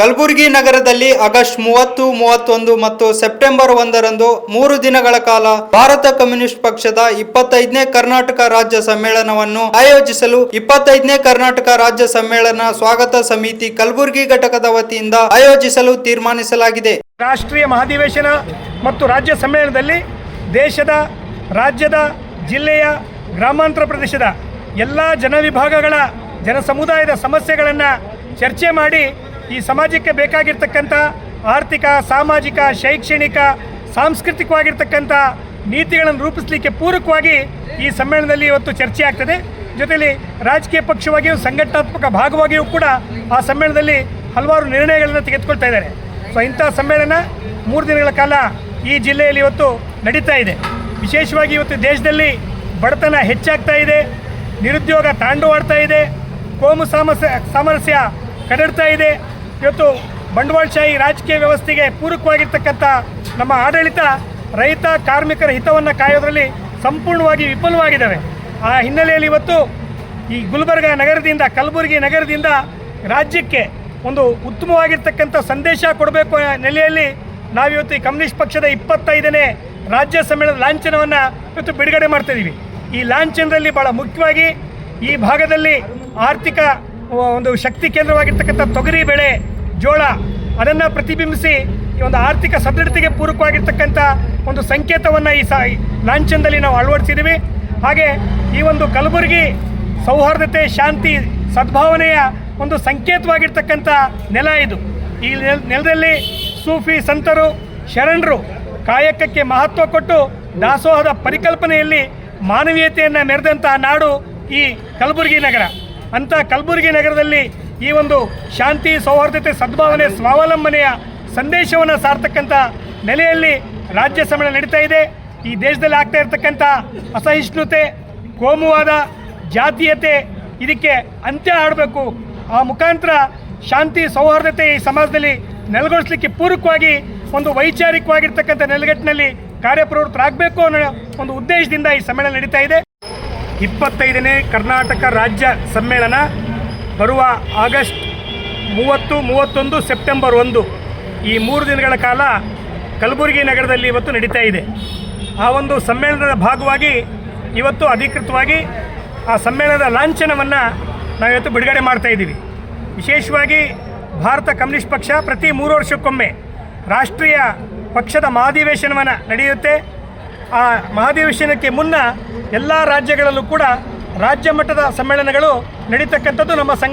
ಕಲಬುರಗಿ ನಗರದಲ್ಲಿ ಆಗಸ್ಟ್ 30, 31 ಮತ್ತು ಸೆಪ್ಟೆಂಬರ್ 1ರಂದು 3 ದಿನಗಳ ಕಾಲ ಭಾರತ ಕಮ್ಯುನಿಸ್ಟ್ ಪಕ್ಷದ 25ನೇ ಕರ್ನಾಟಕ ರಾಜ್ಯ ಸಮ್ಮೇಳನವನ್ನು ಆಯೋಜಿಸಲು 25ನೇ ಕರ್ನಾಟಕ ರಾಜ್ಯ ಸಮ್ಮೇಳನ ಸ್ವಾಗತ ಸಮಿತಿ ಕಲಬುರಗಿ ಘಟಕದ ವತಿಯಿಂದ ಆಯೋಜಿಸಲು ತೀರ್ಮಾನಿಸಲಾಗಿದೆ. ರಾಷ್ಟ್ರೀಯ ಮಹಾಧಿವೇಶನ ಮತ್ತು ರಾಜ್ಯ ಸಮ್ಮೇಳನದಲ್ಲಿ ದೇಶದ, ರಾಜ್ಯದ, ಜಿಲ್ಲೆಯ, ಗ್ರಾಮಾಂತರ ಪ್ರದೇಶದ ಎಲ್ಲ ಜನವಿಭಾಗಗಳ ಜನಸಮುದಾಯದ ಸಮಸ್ಯೆಗಳನ್ನು ಚರ್ಚೆ ಮಾಡಿ ಈ ಸಮಾಜಕ್ಕೆ ಬೇಕಾಗಿರ್ತಕ್ಕಂಥ ಆರ್ಥಿಕ, ಸಾಮಾಜಿಕ, ಶೈಕ್ಷಣಿಕ, ಸಾಂಸ್ಕೃತಿಕವಾಗಿರ್ತಕ್ಕಂಥ ನೀತಿಗಳನ್ನು ರೂಪಿಸಲಿಕ್ಕೆ ಪೂರಕವಾಗಿ ಈ ಸಮ್ಮೇಳನದಲ್ಲಿ ಇವತ್ತು ಚರ್ಚೆ ಆಗ್ತದೆ. ಜೊತೆಯಲ್ಲಿ ರಾಜಕೀಯ ಪಕ್ಷವಾಗಿಯೂ ಸಂಘಟನಾತ್ಮಕ ಭಾಗವಾಗಿಯೂ ಕೂಡ ಆ ಸಮ್ಮೇಳನದಲ್ಲಿ ಹಲವಾರು ನಿರ್ಣಯಗಳನ್ನು ತೆಗೆದುಕೊಳ್ತಾ ಇದ್ದಾರೆ. ಸೊ ಇಂಥ ಸಮ್ಮೇಳನ 3 ದಿನಗಳ ಕಾಲ ಈ ಜಿಲ್ಲೆಯಲ್ಲಿ ಇವತ್ತು ನಡೀತಾ ಇದೆ. ವಿಶೇಷವಾಗಿ ಇವತ್ತು ದೇಶದಲ್ಲಿ ಬಡತನ ಹೆಚ್ಚಾಗ್ತಾ ಇದೆ, ನಿರುದ್ಯೋಗ ತಾಂಡವಾಡ್ತಾ ಇದೆ, ಕೋಮು ಸಾಮರಸ್ಯ ಕದಡ್ತಾ ಇದೆ. ಇವತ್ತು ಬಂಡವಾಳಶಾಹಿ ರಾಜಕೀಯ ವ್ಯವಸ್ಥೆಗೆ ಪೂರಕವಾಗಿರ್ತಕ್ಕಂಥ ನಮ್ಮ ಆಡಳಿತ ರೈತ ಕಾರ್ಮಿಕರ ಹಿತವನ್ನು ಕಾಯೋದರಲ್ಲಿ ಸಂಪೂರ್ಣವಾಗಿ ವಿಫಲವಾಗಿದ್ದಾವೆ. ಆ ಹಿನ್ನೆಲೆಯಲ್ಲಿ ಇವತ್ತು ಈ ಗುಲ್ಬರ್ಗ ನಗರದಿಂದ, ಕಲಬುರಗಿ ನಗರದಿಂದ ರಾಜ್ಯಕ್ಕೆ ಒಂದು ಉತ್ತಮವಾಗಿರ್ತಕ್ಕಂಥ ಸಂದೇಶ ಕೊಡಬೇಕು ನೆಲೆಯಲ್ಲಿ ನಾವಿವತ್ತು ಈ ಕಮ್ಯುನಿಸ್ಟ್ ಪಕ್ಷದ 25ನೇ ರಾಜ್ಯ ಸಮ್ಮೇಳನದ ಲಾಂಛನವನ್ನು ಇವತ್ತು ಬಿಡುಗಡೆ ಮಾಡ್ತಾಯಿದ್ದೀವಿ. ಈ ಲಾಂಛನದಲ್ಲಿ ಭಾಳ ಮುಖ್ಯವಾಗಿ ಈ ಭಾಗದಲ್ಲಿ ಆರ್ಥಿಕ ಒಂದು ಶಕ್ತಿ ಕೇಂದ್ರವಾಗಿರ್ತಕ್ಕಂಥ ತೊಗರಿ ಬೆಳೆ, ಜೋಳ ಅದನ್ನು ಪ್ರತಿಬಿಂಬಿಸಿ ಈ ಒಂದು ಆರ್ಥಿಕ ಸದೃಢತೆಗೆ ಪೂರಕವಾಗಿರ್ತಕ್ಕಂಥ ಒಂದು ಸಂಕೇತವನ್ನು ಈ ಲಾಂಛನದಲ್ಲಿ ನಾವು ಅಳವಡಿಸಿದ್ದೀವಿ. ಹಾಗೆ ಈ ಒಂದು ಕಲಬುರಗಿ ಸೌಹಾರ್ದತೆ, ಶಾಂತಿ, ಸದ್ಭಾವನೆಯ ಒಂದು ಸಂಕೇತವಾಗಿರ್ತಕ್ಕಂಥ ನೆಲ ಇದು. ಈ ನೆಲದಲ್ಲಿ ಸೂಫಿ ಸಂತರು, ಶರಣರು ಕಾಯಕಕ್ಕೆ ಮಹತ್ವ ಕೊಟ್ಟು ದಾಸೋಹದ ಪರಿಕಲ್ಪನೆಯಲ್ಲಿ ಮಾನವೀಯತೆಯನ್ನು ಮೆರೆದಂತಹ ನಾಡು ಈ ಕಲಬುರಗಿ ನಗರ. ಅಂಥ ಕಲಬುರಗಿ ನಗರದಲ್ಲಿ ಈ ಒಂದು ಶಾಂತಿ, ಸೌಹಾರ್ದತೆ, ಸದ್ಭಾವನೆ, ಸ್ವಾವಲಂಬನೆಯ ಸಂದೇಶವನ್ನು ಸಾರ್ತಕ್ಕಂಥ ನೆಲೆಯಲ್ಲಿ ರಾಜ್ಯ ಸಮ್ಮೇಳನ ನಡೀತಾ ಇದೆ. ಈ ದೇಶದಲ್ಲಿ ಆಗ್ತಾ ಇರತಕ್ಕಂಥ ಅಸಹಿಷ್ಣುತೆ, ಕೋಮುವಾದ, ಜಾತೀಯತೆ ಇದಕ್ಕೆ ಅಂತ್ಯ ಆಡಬೇಕು. ಆ ಮುಖಾಂತರ ಶಾಂತಿ, ಸೌಹಾರ್ದತೆ ಈ ಸಮಾಜದಲ್ಲಿ ನೆಲೆಗೊಳಿಸಲಿಕ್ಕೆ ಪೂರಕವಾಗಿ ಒಂದು ವೈಚಾರಿಕವಾಗಿರ್ತಕ್ಕಂಥ ನೆಲೆಗಟ್ಟಿನಲ್ಲಿ ಕಾರ್ಯಪ್ರವೃತ್ತರಾಗಬೇಕು ಅನ್ನೋ ಒಂದು ಉದ್ದೇಶದಿಂದ ಈ ಸಮ್ಮೇಳನ ನಡೀತಾ ಇದೆ. 25ನೇ ಕರ್ನಾಟಕ ರಾಜ್ಯ ಸಮ್ಮೇಳನ ಬರುವ ಆಗಸ್ಟ್ 30, 31, ಸೆಪ್ಟೆಂಬರ್ 1 ಈ 3 ದಿನಗಳ ಕಾಲ ಕಲಬುರಗಿ ನಗರದಲ್ಲಿ ಇವತ್ತು ನಡೀತಾ ಇದೆ. ಆ ಒಂದು ಸಮ್ಮೇಳನದ ಭಾಗವಾಗಿ ಇವತ್ತು ಅಧಿಕೃತವಾಗಿ ಆ ಸಮ್ಮೇಳನದ ಲಾಂಛನವನ್ನು ನಾವಿವತ್ತು ಬಿಡುಗಡೆ ಮಾಡ್ತಾ ಇದ್ದೀವಿ. ವಿಶೇಷವಾಗಿ ಭಾರತ ಕಮ್ಯುನಿಸ್ಟ್ ಪಕ್ಷ ಪ್ರತಿ 3 ವರ್ಷಕ್ಕೊಮ್ಮೆ ರಾಷ್ಟ್ರೀಯ ಪಕ್ಷದ ಮಹಾಧಿವೇಶನವನ್ನು ನಡೆಯುತ್ತೆ. ಆ ಮಹಾಧಿವೇಶನಕ್ಕೆ ಮುನ್ನ ಎಲ್ಲ ರಾಜ್ಯಗಳಲ್ಲೂ ಕೂಡ ರಾಜ್ಯ ಮಟ್ಟದ ಸಮ್ಮೇಳನಗಳು ನಡೀತಕ್ಕಂಥದ್ದು ನಮ್ಮ